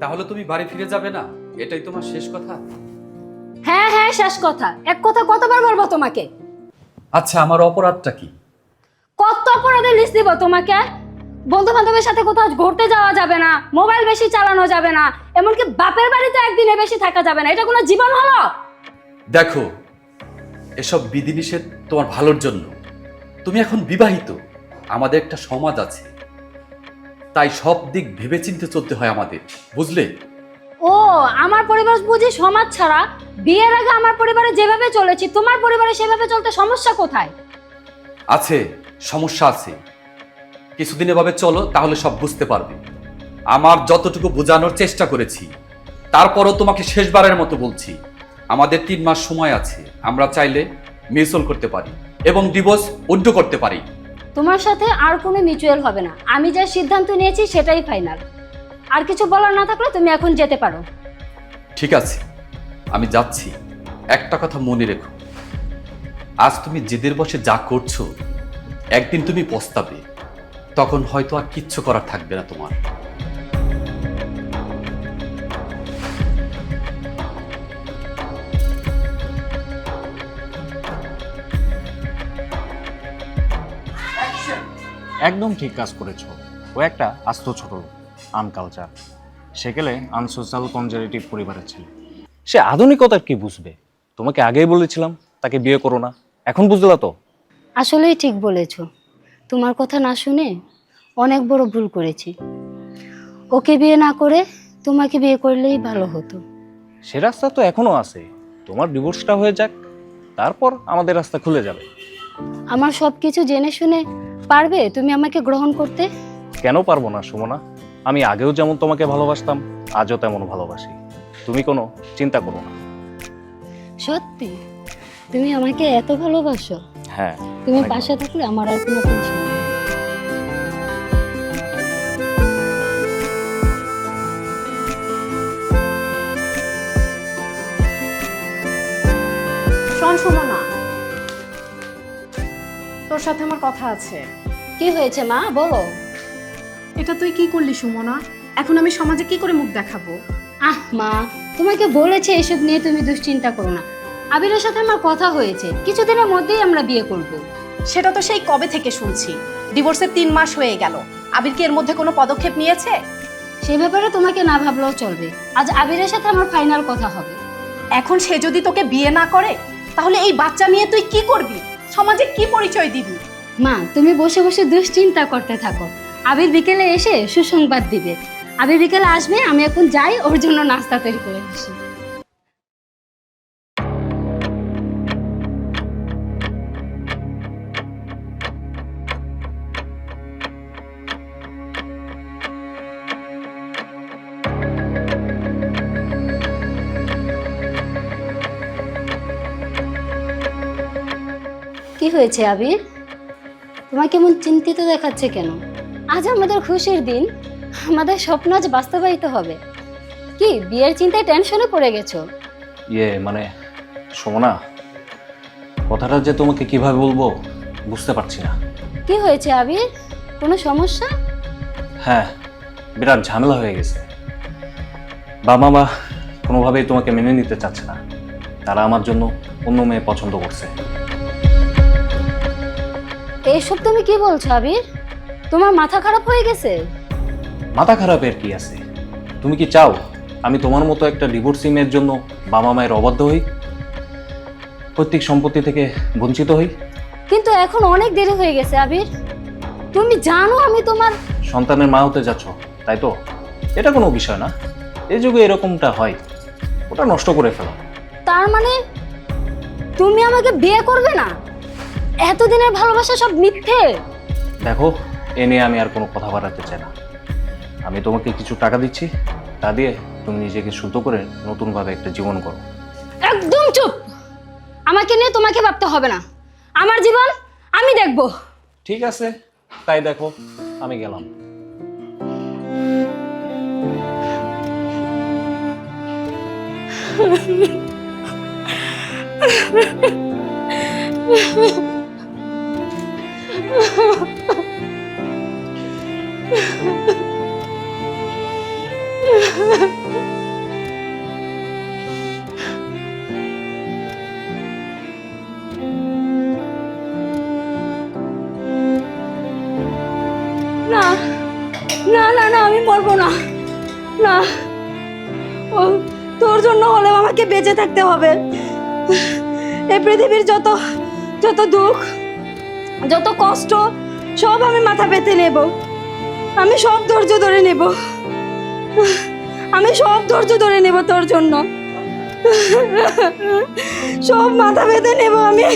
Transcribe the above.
তাহলে তুমি বাড়ি ফিরে যাবে না? এটাই তোমার শেষ কথা? হ্যাঁ হ্যাঁ, শেষ কথা। এক কথা কতবার বলবো তোমাকে? আচ্ছা, আমার অপরাধটা কি? কত অপরাধের লিস্ট দিব তোমাকে? বন্ধু বান্ধবের সাথে কোথাও ঘুরতে যাওয়া যাবে না, মোবাইল বেশি চালানো যাবে না, এমনকি বাপের বাড়িতে একদিনে বেশি থাকা যাবে না। এটা কোনো জীবন হলো? দেখো, এসব বিধিনিষেধ তোমার ভালোর জন্য। তুমি এখন বিবাহিত, আমাদের একটা সমাজ আছে, তাই সব দিক ভেবেচিন্তে চলতে হয় আমাদের, বুঝলে? ও, আমার পরিবার বুঝি সমাজ ছাড়া? বিয়ের আগে আমার পরিবারে যেভাবে চলেছি তোমার পরিবারে সেভাবে চলতে সমস্যা কোথায়? আছে, সমস্যা আছে। কিছুদিন এভাবে চলো, তাহলে সব বুঝতে পারবে। আমার যতটুকু বোঝানোর চেষ্টা করেছি, তারপরও তোমাকে শেষবারের মতো বলছি, আমাদের 3 মাস সময় আছে। আমরা চাইলে মিউচুয়াল করতে পারি এবং ডিভোর্স উইথড্র করতে পারি। তোমার সাথে আর কোনো মিউচুয়াল হবে না। আমি যে সিদ্ধান্ত নিয়েছি সেটাই ফাইনাল। আর কিছু বলার না থাকলে তুমি এখন যেতে পারো। ঠিক আছে, আমি যাচ্ছি। একটা কথা মনে রেখো, আজ তুমি জেদের বসে যা করছো, একদিন তুমি পস্তাবে। তখন হয়তো আর কিচ্ছু করার থাকবে না তোমার। একদম ঠিক কাজ করেছো। ও একটা আস্ত ছোট লোক, আনকালচার, সেকেলে আনসোশ্যাল কনজারভেটিভ পরিবারের ছেলে। সে আধুনিকতার কি বুঝবে? তোমাকে আগেই বলেছিলাম তাকে বিয়ে করো না, এখন বুঝলা তো? আসলেই ঠিক বলেছো। তোমার কথা না শুনে অনেক বড় ভুল করেছি। ওকে বিয়ে না করে তোমাকে বিয়ে করলেই ভালো হতো। সে রাস্তা তো এখনো আছে। তোমার ডিভোর্সটা হয়ে যাক, তারপর আমাদের রাস্তা খুলে যাবে। আমার সব কিছু জেনে শুনে পারবে তুমি আমাকে গ্রহণ করতে? কেন পারবো না সুমনা? আমি আগেও যেমন তোমাকে ভালোবাসতাম, আজও তেমন ভালোবাসি। তুমি কোনো চিন্তা করো না। সত্যি তুমি আমাকে এত ভালোবাসো? হ্যাঁ, তুমি অনেক পাশে থাকলে আমার আর কোনো টেনশন নেই। শোন সুমনা, তোর সাথে আমার কথা আছে। কি হয়েছে মা, বলো। এটা তুই কি করলি সুমনা? এখন আমি সমাজে কি করে মুখ দেখাবো? আহ মা, তোমাকে বলেছে এসব নিয়ে তুমি দুশ্চিন্তা করো না। আবিরের সাথে আমার কথা হয়েছে, কিছুদিনের মধ্যেই আমরা বিয়ে করব। সেটা তো সেই কবে থেকে শুনছি। ডিভোর্সের 3 মাস হয়ে গেল। আবির কি এর মধ্যে কোনো পদক্ষেপ নিয়েছে? সেই ব্যাপারে তোমাকে না ভাবলেও চলবে। আজ আবিরের সাথে আমার ফাইনাল কথা হবে। এখন সে যদি তোকে বিয়ে না করে, তাহলে এই বাচ্চা নিয়ে তুই কি করবি? সমাজে কি পরিচয় দিবি? মা, তুমি বসে বসে দুশ্চিন্তা করতে থাকো। আবির বিকেলে এসে সুসংবাদ দিবে। আবির বিকেলে আসবে, আমি এখন যাই ওর জন্য নাস্তা তৈরি করে আসি। কি হয়েছে আবির? তোমাকে কেমন চিন্তিত দেখাচ্ছে কেন? আজ আমাদের খুশির দিন, আমাদের স্বপ্ন আজ বাস্তবায়িত হবে। কি বিয়ের চিন্তায় টেনশনে পড়ে গেছো? মানে সুমনা, কথাটা যে তোমাকে কিভাবে বলবো বুঝতে পারছি না। কি হয়েছে আবির, কোনো সমস্যা? হ্যাঁ, বিরাট ঝামেলা হয়ে গেছে। বাবা মা কোনোভাবেই তোমাকে মেনে নিতে চাচ্ছে না। তারা আমার জন্য অন্য মেয়ে পছন্দ করছে। এইসব তুমি কি বলছো আবির? তোমার মাথা খারাপ হয়ে গেছে? মাথা খারাপের কি আছে? তুমি কি চাও আমি তোমার মতো একটা ডিভোর্সি মেয়ের জন্য বাবা মায়ের অবাধ্য হই, পৈতৃক সম্পত্তি থেকে বঞ্চিত হই? কিন্তু এখন অনেক দেরি হয়ে গেছে আবির। তুমি জানো আমি তোমার সন্তানের মা হতে যাচ্ছ, তাই তো? এটা কোনো বিষয় না। এই যুগে এরকমটা হয়, ওটা নষ্ট করে ফেলো। তার মানে তুমি আমাকে বিয়ে করবে না? এতদিনের ভালোবাসা সব মিথ্যে? দেখো, এ নিয়ে আমি আর কোনো কথা বাড়াতে চাই না। আমি তোমাকে কিছু টাকা দিচ্ছি, তা দিয়ে তুমি নিজেকে শুদ্ধ করে নতুনভাবে একটা জীবন করো। একদম চুপ। আমাকে নিয়ে তোমাকে ভাবতে হবে না। আমার জীবন আমি দেখব। ঠিক আছে, তাই দেখো, আমি গেলাম। Ha ha ha. না, ও তোর জন্য হলেও আমাকে বেঁচে থাকতে হবে। এই পৃথিবীর যত যত দুঃখ, যত কষ্ট, সব আমি মাথা পেতে নেব। আমি সব ধৈর্য ধরে নেব। আমি সব ধৈর্য ধরে নেব তোর জন্য। সব মাথা পেতে নেব আমি।